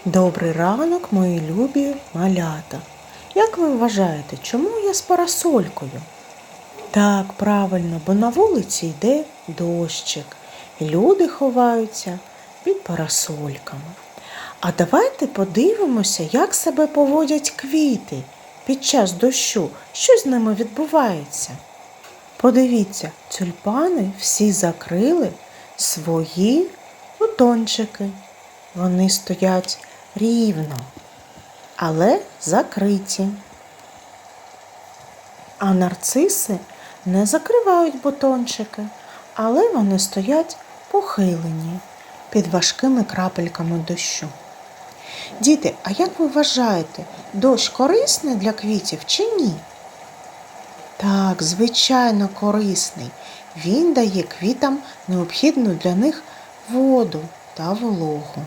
Добрий ранок, мої любі малята. Як ви вважаєте, чому я з парасолькою? Так, правильно, бо на вулиці йде дощик. І люди ховаються під парасольками. А давайте подивимося, як себе поводять квіти під час дощу. Що з ними відбувається? Подивіться, тюльпани всі закрили свої бутончики. Вони стоять рівно, але закриті. А нарциси не закривають бутончики, але вони стоять похилені під важкими крапельками дощу. Діти, а як ви вважаєте, дощ корисний для квітів чи ні? Так, звичайно, корисний. Він дає квітам необхідну для них воду та вологу.